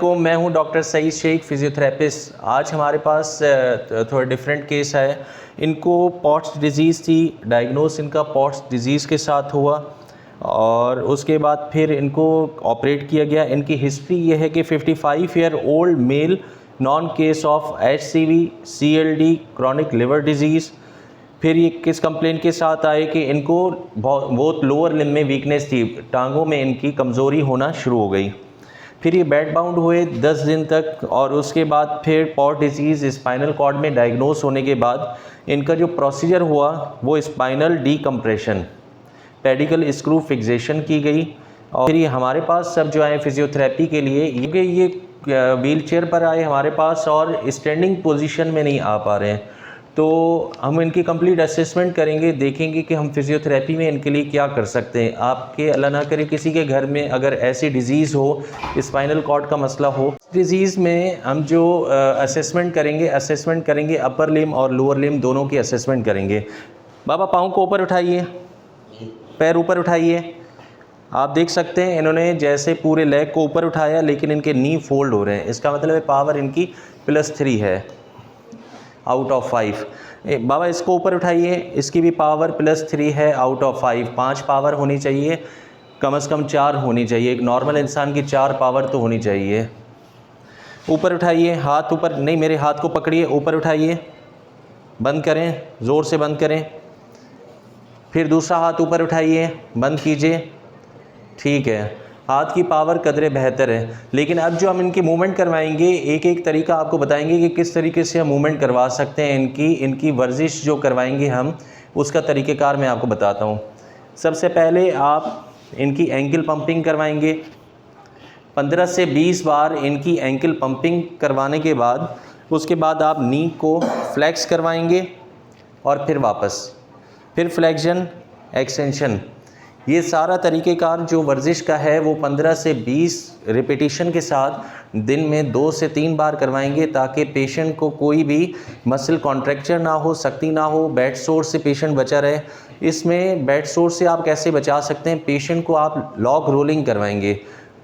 अस्सलामुअलैकुम, मैं हूं डॉक्टर सईद शेख, फिज़ियोथेरेपिस्ट। आज हमारे पास थोड़ा डिफरेंट केस है। इनको पॉट्स डिज़ीज़ थी, डायग्नोस इनका पॉट्स डिज़ीज़ के साथ हुआ और उसके बाद फिर इनको ऑपरेट किया गया। इनकी हिस्ट्री ये है कि 55 year old mail, non case of HCV, CLD, chronic liver disease. फिर ये किस कंप्लेंट के साथ आए कि इनको बहुत लोअर लिम्ब में वीकनेस थी, टांगों में इनकी कमज़ोरी होना शुरू हो गई। फिर ये बेड बाउंड हुए 10 दिन तक और उसके बाद फिर पॉट डिजीज़ स्पाइनल कॉर्ड में डायग्नोस होने के बाद इनका जो प्रोसीजर हुआ वो spinal decompression, pedicle screw fixation की गई। और फिर ये हमारे पास सब जो आए फिज़ियोथेरेपी के लिए, ये व्हील चेयर पर आए हमारे पास और स्टैंडिंग पोजीशन में नहीं आ पा रहे हैं। तो हम इनकी कंप्लीट असेसमेंट करेंगे, देखेंगे कि हम फिज़ियोथेरेपी में इनके लिए क्या कर सकते हैं। आपके अल्लाह ना करे किसी के घर में अगर ऐसी डिज़ीज़ हो, स्पाइनल कॉर्ड का मसला हो, डिज़ीज़ में हम जो असेसमेंट करेंगे अपर लिम्ब और लोअर लिम्ब दोनों की असेसमेंट करेंगे। बाबा पाँव को ऊपर उठाइए, पैर ऊपर उठाइए। आप देख सकते हैं इन्होंने जैसे पूरे लेग को ऊपर उठाया लेकिन इनके नी फोल्ड हो रहे हैं। इसका मतलब है पावर इनकी +3 है आउट ऑफ 5। बाबा इसको ऊपर उठाइए, इसकी भी पावर +3 है आउट ऑफ 5। 5 पावर होनी चाहिए, कम से कम 4 होनी चाहिए। एक नॉर्मल इंसान की 4 पावर तो होनी चाहिए। ऊपर उठाइए, हाथ ऊपर नहीं, मेरे हाथ को पकड़िए, ऊपर उठाइए, बंद करें, ज़ोर से बंद करें। फिर दूसरा हाथ ऊपर उठाइए, बंद कीजिए, ठीक है। हाथ की पावर कदरे बेहतर है। लेकिन अब जो हम इनकी मूवमेंट करवाएंगे, एक एक तरीका आपको बताएंगे कि किस तरीके से हम मूवमेंट करवा सकते हैं। इनकी वर्जिश जो करवाएंगे हम, उसका तरीक़ेकार मैं आपको बताता हूँ। सबसे पहले आप इनकी एंकल पंपिंग करवाएंगे। 15 से 20 बार इनकी एंकल पंपिंग करवाने के बाद उसके बाद आप नी को फ्लेक्स करवाएंगे और फिर वापस, फिर फ्लेक्शन, एक्सटेंशन। ये सारा तरीक़ेकार जो वर्जिश का है वो 15 से 20 रिपीटिशन के साथ दिन में 2 से 3 बार करवाएंगे ताकि पेशेंट को कोई भी मसल कॉन्ट्रैक्चर ना हो, सख्ती ना हो, बेड सोर से पेशेंट बचा रहे। इसमें बेड सोर से आप कैसे बचा सकते हैं? पेशेंट को आप लॉग रोलिंग करवाएंगे।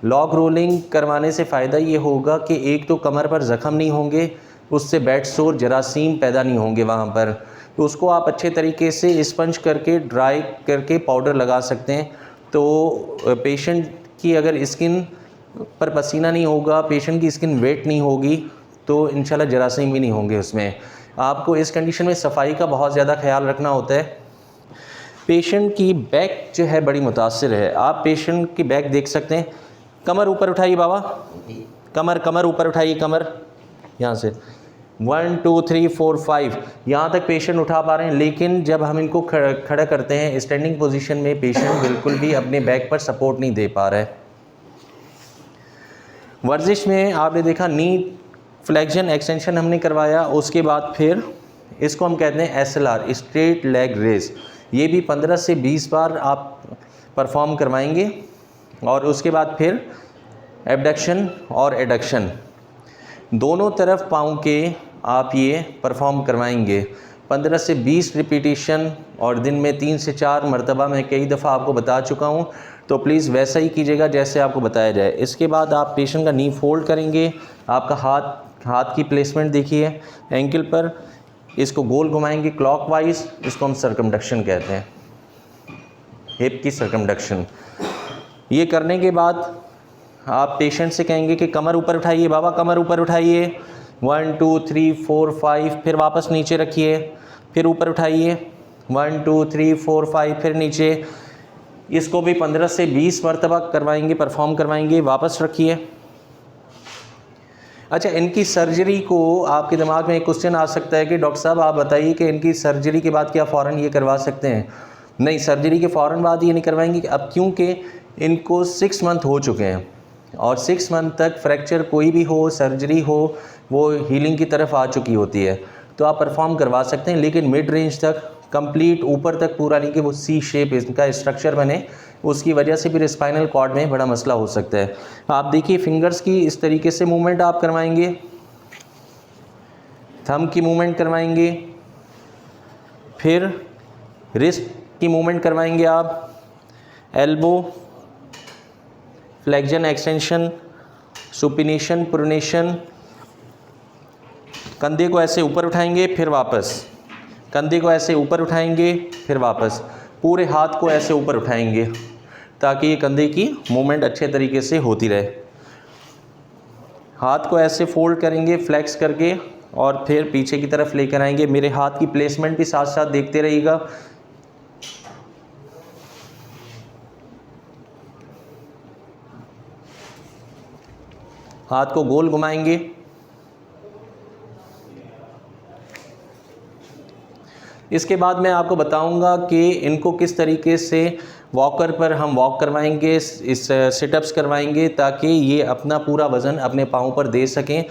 लॉग रोलिंग करवाने से फ़ायदा ये होगा कि एक तो कमर पर ज़ख़म नहीं होंगे, उससे बेड सोर, जरासीम पैदा नहीं होंगे वहाँ पर। तो उसको आप अच्छे तरीके से स्पंज करके, ड्राई करके पाउडर लगा सकते हैं। तो पेशेंट की अगर स्किन पर पसीना नहीं होगा, पेशेंट की स्किन वेट नहीं होगी, तो इंशाल्लाह जरासीम भी नहीं होंगे उसमें। आपको इस कंडीशन में सफाई का बहुत ज़्यादा ख्याल रखना होता है। पेशेंट की बैक जो है बड़ी मुतासिर है। आप पेशेंट की बैक देख सकते हैं। कमर ऊपर उठाइए बाबा, कमर ऊपर उठाइए, कमर यहाँ से 1 2 3 4 5 यहाँ तक पेशेंट उठा पा रहे हैं। लेकिन जब हम इनको खड़ा करते हैं स्टैंडिंग पोजीशन में, पेशेंट बिल्कुल भी अपने बैक पर सपोर्ट नहीं दे पा रहा है। वर्जिश में आपने देखा नी फ्लेक्शन, एक्सटेंशन हमने करवाया। उसके बाद फिर इसको हम कहते हैं SLR, स्ट्रेट लेग रेस। ये भी 15 से 20 बार आप परफॉर्म करवाएंगे और उसके बाद फिर एबडक्शन और एडक्शन, दोनों तरफ पाँव के आप ये परफॉर्म करवाएंगे। 15 से 20 रिपीटिशन और दिन में 3 से 4 मरतबा मैं कई दफ़ा आपको बता चुका हूँ, तो प्लीज़ वैसा ही कीजिएगा जैसे आपको बताया जाए। इसके बाद आप पेशेंट का नी फोल्ड करेंगे। आपका हाथ की प्लेसमेंट देखिए एंकल पर, इसको गोल घुमाएंगे क्लॉकवाइज। इसको हम सर्कमडक्शन कहते हैं, हिप की सर्कमडक्शन। ये करने के बाद आप पेशेंट से कहेंगे कि कमर ऊपर उठाइए बाबा, कमर ऊपर उठाइए, 1 2 3 4 5, फिर वापस नीचे रखिए, फिर ऊपर उठाइए, 1 2 3 4 5, फिर नीचे। इसको भी 15 से 20 मरतबा करवाएंगे, परफॉर्म करवाएंगे, वापस रखिए। अच्छा, इनकी सर्जरी को आपके दिमाग में एक क्वेश्चन आ सकता है कि डॉक्टर साहब आप बताइए कि इनकी सर्जरी के बाद क्या फ़ौरन ये करवा सकते हैं? नहीं, सर्जरी के फ़ौरन बाद ये नहीं करवाएंगे अब, क्योंकि इनको 6 मंथ हो चुके हैं और 6 मंथ तक फ्रैक्चर कोई भी हो, सर्जरी हो, वो हीलिंग की तरफ आ चुकी होती है। तो आप परफॉर्म करवा सकते हैं, लेकिन मिड रेंज तक, कंप्लीट ऊपर तक पूरा नहीं कि वो सी शेप इसका स्ट्रक्चर बने, उसकी वजह से फिर स्पाइनल कॉर्ड में बड़ा मसला हो सकता है। आप देखिए फिंगर्स की इस तरीके से मूवमेंट आप करवाएंगे, थंब की मूवमेंट करवाएंगे, फिर रिस्ट की मूवमेंट करवाएंगे आप, elbow, flexion, extension, supination, pronation. कंधे को ऐसे ऊपर उठाएंगे फिर वापस, कंधे को ऐसे ऊपर उठाएंगे फिर वापस, पूरे हाथ को ऐसे ऊपर उठाएंगे ताकि ये कंधे की मूवमेंट अच्छे तरीके से होती रहे। हाथ को ऐसे फोल्ड करेंगे फ्लेक्स करके और फिर पीछे की तरफ लेकर आएंगे। मेरे हाथ की प्लेसमेंट भी साथ साथ देखते रहिएगा। हाथ को गोल घुमाएंगे। इसके बाद मैं आपको बताऊंगा कि इनको किस तरीके से वॉकर पर हम वॉक करवाएंगे, इस सिटअप्स करवाएंगे ताकि ये अपना पूरा वज़न अपने पाँव पर दे सकें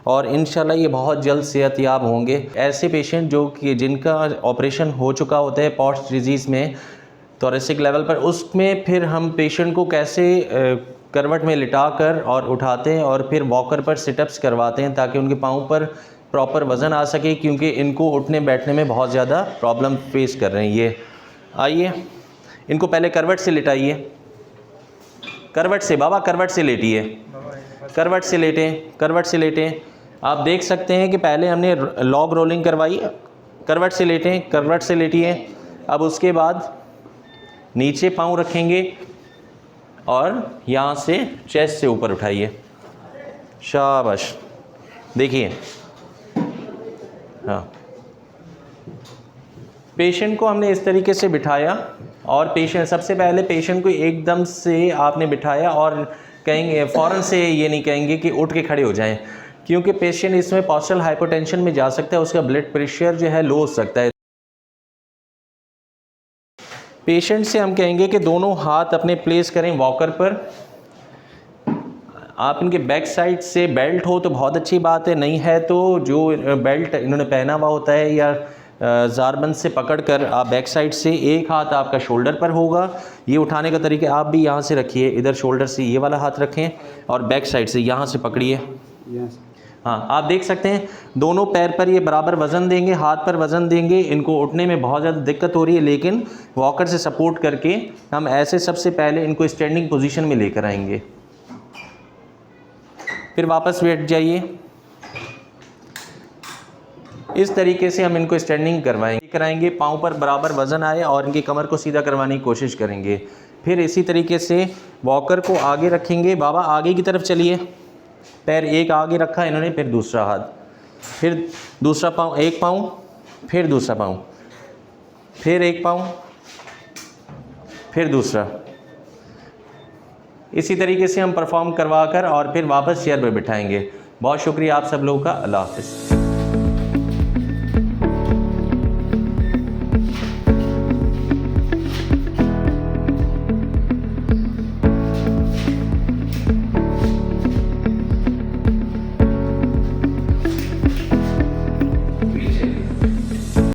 और इंशाल्लाह ये बहुत जल्द सेहतयाब होंगे। ऐसे पेशेंट जो कि जिनका ऑपरेशन हो चुका होता है पॉट्स डिजीज़ में थोरेसिक लेवल पर, उसमें फिर हम पेशेंट को कैसे करवट में लिटा कर और उठाते हैं और फिर वॉकर पर सिटअप्स करवाते हैं ताकि उनके पाँव पर प्रॉपर वज़न आ सके, क्योंकि इनको उठने बैठने में बहुत ज़्यादा प्रॉब्लम फेस कर रहे हैं ये। आइए इनको पहले करवट से लिटाइए, करवट से बाबा, करवट से लेटिए, करवट से लेटें, करवट से लेटें। आप देख सकते हैं कि पहले हमने लॉग रोलिंग करवाई, करवट से लेटें, करवट से लेटिए। अब उसके बाद नीचे पाँव रखेंगे और यहाँ से चेस्ट से ऊपर उठाइए, शाबाश। देखिए, हाँ, पेशेंट को हमने इस तरीके से बिठाया और पेशेंट, सबसे पहले पेशेंट को एकदम से आपने बिठाया और कहेंगे फ़ौरन से ये नहीं कहेंगे कि उठ के खड़े हो जाएं, क्योंकि पेशेंट इसमें पोस्चरल हाइपोटेंशन में जा सकता है, उसका ब्लड प्रेशर जो है लो हो सकता है। पेशेंट से हम कहेंगे कि दोनों हाथ अपने प्लेस करें वॉकर पर। आप इनके बैक साइड से बेल्ट हो तो बहुत अच्छी बात है, नहीं है तो जो बेल्ट इन्होंने पहना हुआ होता है या ज़ारबंद से पकड़कर आप बैक साइड से, एक हाथ आपका शोल्डर पर होगा। ये उठाने का तरीका आप भी यहाँ से रखिए, इधर शोल्डर से ये वाला हाथ रखें और बैक साइड से यहाँ से पकड़िए। हाँ, आप देख सकते हैं दोनों पैर पर ये बराबर वज़न देंगे, हाथ पर वज़न देंगे। इनको उठने में बहुत ज़्यादा दिक्कत हो रही है, लेकिन वॉकर से सपोर्ट करके हम ऐसे सबसे पहले इनको स्टैंडिंग पोजीशन में लेकर आएंगे, फिर वापस बैठ जाइए। इस तरीके से हम इनको स्टैंडिंग कराएंगे, पाँव पर बराबर वज़न आए और इनकी कमर को सीधा करवाने की कोशिश करेंगे। फिर इसी तरीके से वॉकर को आगे रखेंगे। बाबा आगे की तरफ चलिए, पैर एक आगे रखा इन्होंने, फिर दूसरा हाथ, फिर दूसरा पाँव, एक पाँव, फिर दूसरा पाँव, फिर एक पाँव, फिर दूसरा। इसी तरीके से हम परफॉर्म करवा कर और फिर वापस चेयर पर बिठाएंगे। बहुत शुक्रिया आप सब लोगों का। अल्लाह हाफ़िज़।